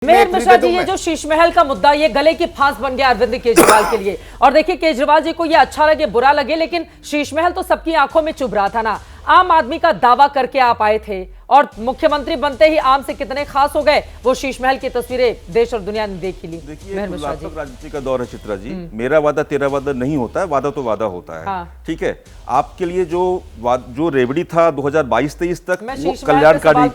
मेहर मिश्रा जी, ये जो शीश महल का मुद्दा, ये गले की फांस बन गया अरविंद केजरीवाल के लिए। और देखिए, केजरीवाल जी को ये अच्छा लगे बुरा लगे, लेकिन शीश महल तो सबकी आंखों में चुभ रहा था ना। आम आदमी का दावा करके आप आए थे और मुख्यमंत्री बनते ही आम से कितने खास हो गए, वो शीश महल की तस्वीरें देश और दुनिया ने देख ली। देखिए, राजनीति का दौर है चित्रा जी। मेरा वादा तेरा वादा नहीं होता है, वादा तो वादा होता है। हाँ। ठीक है, आपके लिए जो रेवड़ी था 2022-23 तक वो कल्याणकारी।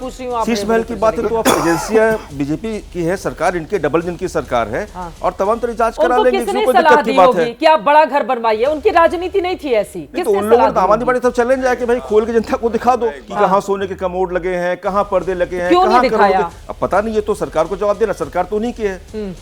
शीश महल की बात है तो आप एजेंसियां बीजेपी की है सरकार, इनके डबल इंजन की सरकार है। हाँ। और तमाम तरह जांच करा लेंगे, इसमें कोई दिक्कत की बात है कि आप बड़ा घर बनवाइए, उनकी राजनीति नहीं थी ऐसी। तो उन लोगों को आम आदमी पार्टी सब चैलेंज है कि भाई खोल के जनता को दिखा दो कि कहाँ सोने के कमोड लगे हैं, कहाँ पर्दे लगे हैं, कहाँ करोगे। अब पता नहीं, ये तो सरकार को जवाब देना, सरकार तो नहीं की है।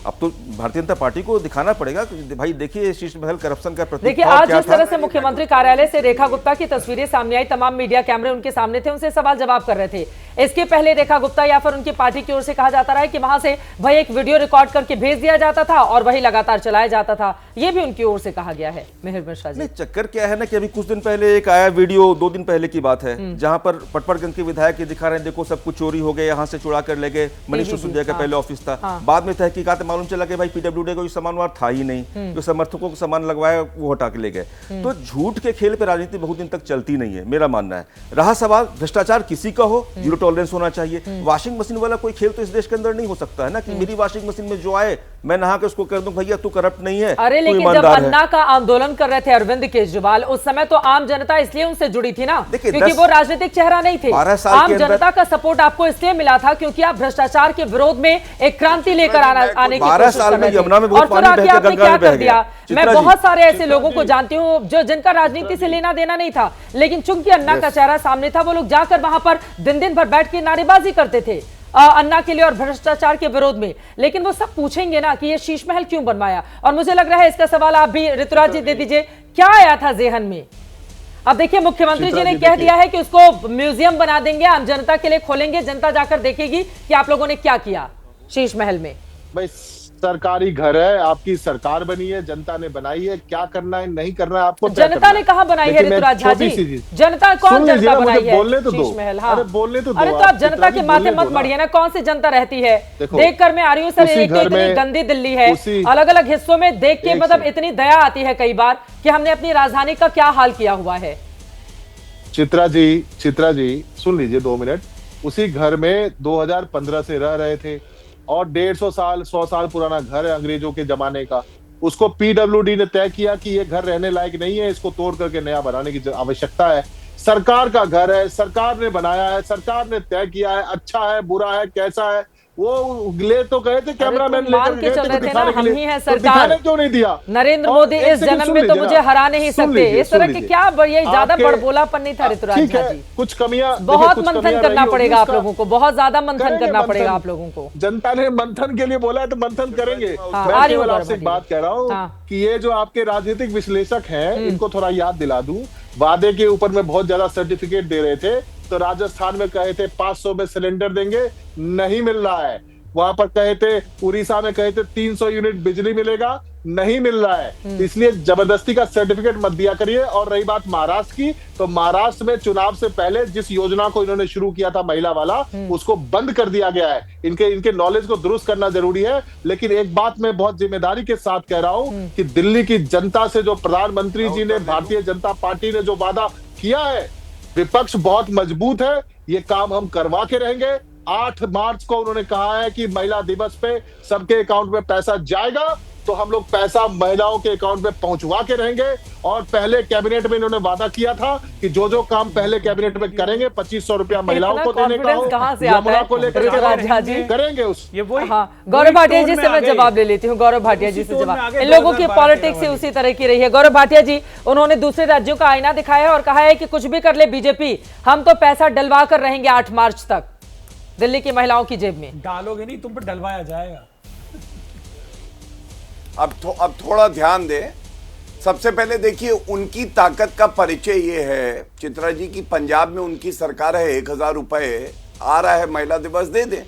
अब तो भारतीय जनता पार्टी को दिखाना पड़ेगा कि भाई देखिए शीश महल करप्शन का प्रतीक। देखिए, आज जिस तरह से मुख्यमंत्री कार्यालय से रेखा गुप्ता की तस्वीरें सामने आई, तमाम मीडिया कैमरे उनके सामने थे, उनसे सवाल जवाब कर रहे थे। इसके पहले रेखा गुप्ता या फिर उनकी पार्टी की ओर से कहा जाता रहा कि वहां से भाई एक वीडियो रिकॉर्ड करके भेज दिया जाता था और वही लगातार चलाया जाता था, ये भी उनकी ओर से कहा गया है। मेहर मिश्रा जी, चक्कर क्या है ना कि अभी कुछ दिन पहले एक आया वीडियो, 2 दिन पहले की बात है, जहां पर पटपड़गंज के विधायक दिखा रहे हैं, देखो सब कुछ चोरी हो गया, यहाँ से चुरा कर ले गए। मनीष सिसोदिया का पहले ऑफिस था, बाद में तहकीकात मालूम चला कि भाई पीडब्ल्यूडी को सामान वहां था ही नहीं, जो समर्थकों को सामान लगवाया वो हटा के ले गए। तो झूठ के खेल पे राजनीति बहुत दिन तक चलती नहीं है, मेरा मानना है। रहा सवाल भ्रष्टाचार किसी का हो, जीरो टॉलरेंस होना चाहिए। वॉशिंग मशीन वाला कोई खेल तो इस देश के अंदर नहीं हो सकता है ना कि मेरी वॉशिंग मशीन में जो आए मैं नहा के उसको कर दूं भैया तू करप्ट नहीं है। अरे लेकिन जब अन्ना का आंदोलन कर रहे थे अरविंद केजरीवाल, उस समय तो आम जनता इसलिए उनसे जुड़ी थी ना, क्योंकि वो राजनीतिक चेहरा नहीं थे। आम जनता का सपोर्ट आपको इसलिए मिला था क्योंकि आप भ्रष्टाचार के विरोध में एक क्रांति लेकर आने की कोशिश कर रहे थे। और फिर आके आपने क्या कर दिया। मैं बहुत सारे ऐसे लोगों को जानती हूँ जो जिनका राजनीति से लेना देना नहीं था, लेकिन चूंकि अन्ना का चेहरा सामने था, वो लोग जाकर वहां पर दिन दिन भर बैठ के नारेबाजी करते थे अन्ना के लिए और भ्रष्टाचार के विरोध में। लेकिन वो सब पूछेंगे ना कि ये शीश महल क्यों बनवाया, और मुझे लग रहा है इसका सवाल आप भी ऋतुराज जी दे दीजिए, क्या आया था जेहन में। अब देखिए, मुख्यमंत्री जी ने कह दिया है कि उसको म्यूजियम बना देंगे, आम जनता के लिए खोलेंगे, जनता जाकर देखेगी कि आप लोगों ने क्या किया शीश महल में। भाई सरकारी घर है, आपकी सरकार बनी है, जनता ने बनाई है, क्या करना है नहीं करना है आपको। जनता ने कहा बनाई है ऋतुराज झा जी, जनता कौन जनता बनाई है बोलने तो शीश महल। हाँ, अरे बोलने तो दो। अरे तो आप जनता के माथे मत मड़िए ना, कौन सी जनता रहती है। देखकर मैं आ रही हूँ सर, एक तो इतनी गंदी दिल्ली है, अलग अलग हिस्सों में देख के मतलब इतनी दया आती है कई बार कि हमने अपनी राजधानी का क्या हाल किया हुआ है। चित्रा जी सुन लीजिए 2 मिनट। उसी घर में 2015 से रह रहे थे और 100 साल पुराना घर है अंग्रेजों के जमाने का। उसको पीडब्ल्यूडी ने तय किया कि ये घर रहने लायक नहीं है, इसको तोड़ करके नया बनाने की आवश्यकता है। सरकार का घर है, सरकार ने बनाया है, सरकार ने तय किया है, अच्छा है बुरा है कैसा है वो ले तो गए थे कैमरामैन लेकर के चल रहे थे ना, हम ही है सरकार, सरकार। क्यों नहीं दिया नरेंद्र मोदी इस जन्म में तो मुझे हरा नहीं सकते, इस तरह के क्या ये ज्यादा बड़बोलापन नहीं था ऋतुराज जी। कुछ कमियां, बहुत मंथन करना पड़ेगा आप लोगों को, बहुत ज्यादा मंथन करना पड़ेगा आप लोगों को। जनता ने मंथन के लिए बोला है तो मंथन करेंगे। मैं केवल आपसे बात कह रहा हूँ कि ये जो आपके राजनीतिक विश्लेषक हैं, इनको थोड़ा याद दिला दूं, वादे के ऊपर में बहुत ज्यादा सर्टिफिकेट दे रहे थे। तो राजस्थान में कहे थे 500 में सिलेंडर देंगे, नहीं मिल रहा है। वहां पर कहे थे, उड़ीसा में कहे थे 300 यूनिट बिजली मिलेगा, नहीं मिल रहा है। इसलिए जबरदस्ती का सर्टिफिकेट मत दिया करिए। और रही बात महाराष्ट्र की, तो महाराष्ट्र में चुनाव से पहले जिस योजना को इन्होंने शुरू किया था महिला वाला, उसको बंद कर दिया गया है। इनके नॉलेज को दुरुस्त करना जरूरी है। लेकिन एक बात मैं बहुत जिम्मेदारी के साथ कह रहा हूं कि दिल्ली की जनता से जो प्रधानमंत्री जी ने, भारतीय जनता पार्टी ने जो वादा किया है, विपक्ष बहुत मजबूत है, ये काम हम करवा के रहेंगे। 8 मार्च को उन्होंने कहा है कि महिला दिवस पे सबके अकाउंट में पैसा जाएगा, तो हम लोग पैसा महिलाओं के अकाउंट में पहुंचवा के रहेंगे। और पहले कैबिनेट में इन्होंने वादा किया था कि जो काम पहले कैबिनेट में करेंगे 2500 रुपया महिलाओं को देने का हो, यमुना को लेकर करेंगे उस गौरव भाटिया जी से मैं जवाब ले लेती हूँ। गौरव भाटिया जी से जवाब, इन लोगों की पॉलिटिक्स ही उसी तरह की रही है। गौरव भाटिया जी, उन्होंने दूसरे राज्यों का आईना दिखाया और कहा है कि कुछ भी कर ले बीजेपी, हम तो पैसा डलवा कर रहेंगे 8 मार्च तक दिल्ली की महिलाओं की जेब में। डालोगे नहीं, तुम पर डलवाया जाएगा। अब थोड़ा ध्यान दें। सबसे पहले देखिए, उनकी ताकत का परिचय ये है चित्रा जी की पंजाब में उनकी सरकार है, 1000 रुपए आ रहा है, महिला दिवस दे दें।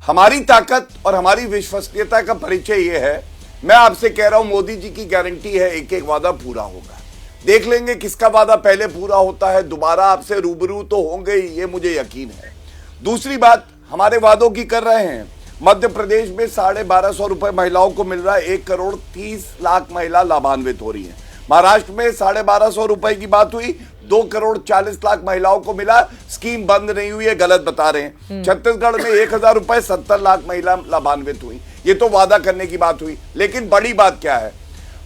हमारी ताकत और हमारी विश्वसनीयता का परिचय ये है, मैं आपसे कह रहा हूं मोदी जी की गारंटी है एक एक वादा पूरा होगा। देख लेंगे किसका वादा पहले पूरा होता है, दोबारा आपसे रूबरू तो होंगे ही, ये मुझे यकीन है। दूसरी बात, हमारे वादों की कर रहे हैं, मध्य प्रदेश में 1250 रुपए महिलाओं को मिल रहा है, 1,30,00,000 महिला लाभान्वित हो रही है। महाराष्ट्र में 1250 रुपए की बात हुई, 2,40,00,000 महिलाओं को मिला, स्कीम बंद नहीं हुई है, गलत बता रहे हैं। छत्तीसगढ़ में 1,000 रुपए 70 लाख महिला लाभान्वित हुई। ये तो वादा करने की बात हुई, लेकिन बड़ी बात क्या है,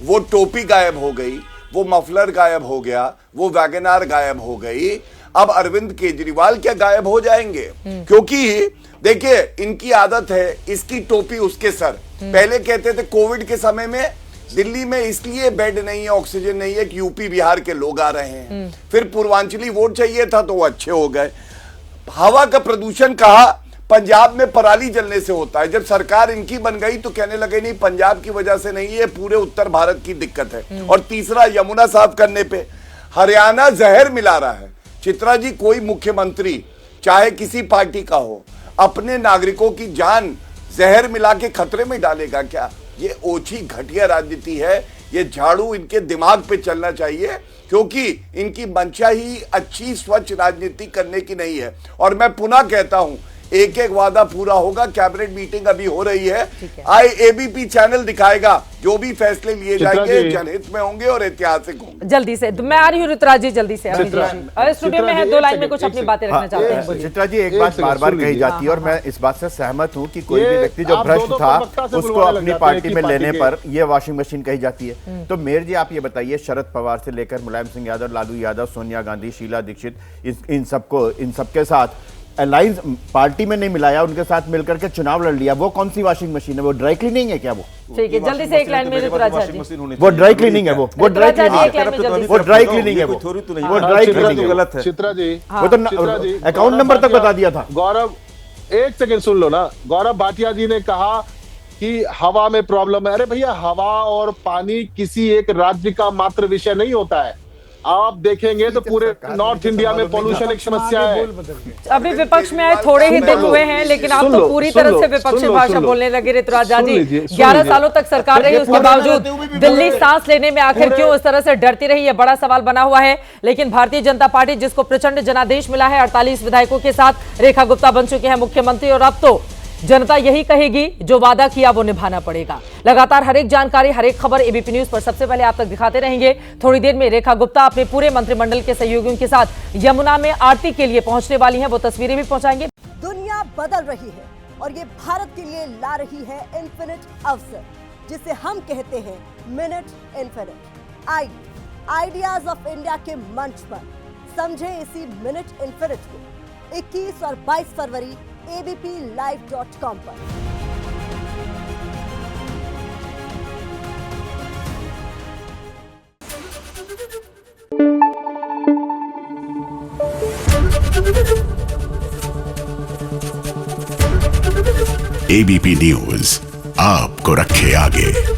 वो टोपी गायब हो गई, वो मफलर गायब हो गया, वो वैगनार गायब हो गई। अब अरविंद केजरीवाल क्या गायब हो जाएंगे? क्योंकि देखिए इनकी आदत है, इसकी टोपी उसके सर। पहले कहते थे कोविड के समय में दिल्ली में इसलिए बेड नहीं है, ऑक्सीजन नहीं है कि यूपी बिहार के लोग आ रहे हैं। फिर पूर्वांचली वोट चाहिए था तो वो अच्छे हो गए। हवा का प्रदूषण कहा पंजाब में पराली जलने से होता है। जब सरकार इनकी बन गई तो कहने लगे नहीं पंजाब की वजह से नहीं, ये पूरे उत्तर भारत की दिक्कत है। और तीसरा, यमुना साफ करने पे हरियाणा जहर मिला रहा है। चित्रा जी, कोई मुख्यमंत्री चाहे किसी पार्टी का हो, अपने नागरिकों की जान जहर मिला के खतरे में डालेगा क्या? ये ओछी घटिया राजनीति है। ये झाड़ू इनके दिमाग पे चलना चाहिए, क्योंकि इनकी मंशा ही अच्छी स्वच्छ राजनीति करने की नहीं है। और मैं पुनः कहता हूं, एक एक वादा पूरा होगा। कैबिनेट मीटिंग अभी हो रही है, एबीपी चैनल दिखाएगा जो भी फैसले लिए जाएंगे जनहित में होंगे और ऐतिहासिक होंगे। जल्दी से मैं आ रही हूँ ऋतुराज जी, जल्दी से स्टूडियो में है, 2 लाइन में कुछ अपनी बातें रखना चाहते हैं। चित्रा जी, एक बात बार बार कही जाती है और मैं इस बात से सहमत हूँ कि कोई भी व्यक्ति जो भ्रष्ट था उसको अपनी पार्टी में लेने पर ये वॉशिंग मशीन कही जाती है। तो मेयर जी, आप ये बताइए, शरद पवार से लेकर मुलायम सिंह यादव, लालू यादव, सोनिया गांधी, शीला दीक्षित, इन सबके साथ अलायंस पार्टी में नहीं मिलाया, उनके साथ मिलकर के चुनाव लड़ लिया। वो कौन सी वॉशिंग मशीन है? वो ड्राई क्लिनिंग है क्या? वो ठीक है, जल्दी से एक लाइन में ऋतुराज जी। वो ड्राई क्लीनिंग है, वो ड्राई क्लीनिंग है, वो ड्राई क्लीनिंग है, वो ड्राई क्लीनिंग गलत है। चित्रा जी, वो तो अकाउंट नंबर तक बता दिया था। गौरव, एक सेकंड सुन लो ना। गौरव भाटिया जी ने कहा कि हवा में प्रॉब्लम है। अरे भैया, हवा और पानी किसी एक राज्य का मात्र विषय नहीं होता है। आप देखेंगे तो पूरे नॉर्थ इंडिया में पोल्यूशन एक समस्या है। अभी विपक्ष में आए थोड़े ही दिन हुए हैं, लेकिन आप तो पूरी तरह से विपक्षी भाषा बोलने लगे ऋतुराज जी। 11 सालों तक सरकार रही, उसके बावजूद दिल्ली सांस लेने में आखिर क्यों इस तरह से डरती रही, है बड़ा सवाल बना हुआ है। लेकिन भारतीय जनता पार्टी, जिसको प्रचंड जनादेश मिला है, 48 विधायकों के साथ रेखा गुप्ता बन चुके हैं मुख्यमंत्री, और अब तो जनता यही कहेगी जो वादा किया वो निभाना पड़ेगा। लगातार हर एक जानकारी, हर एक खबर एबीपी न्यूज पर सबसे पहले आप तक दिखाते रहेंगे। थोड़ी देर में रेखा गुप्ता अपने पूरे मंत्रिमंडल के सहयोगियों के साथ यमुना में आरती के लिए पहुंचने वाली हैं, वो तस्वीरें भी पहुंचाएंगे। दुनिया बदल रही है और ये भारत के लिए ला रही है इन्फिनिट अवसर, जिसे हम कहते हैं minute infinite. Ideas of India के मंच पर समझे इसी मिनट इन्फिनिट को 21 और 22 फरवरी abplive.com पर। एबीपी न्यूज आपको रखे आगे।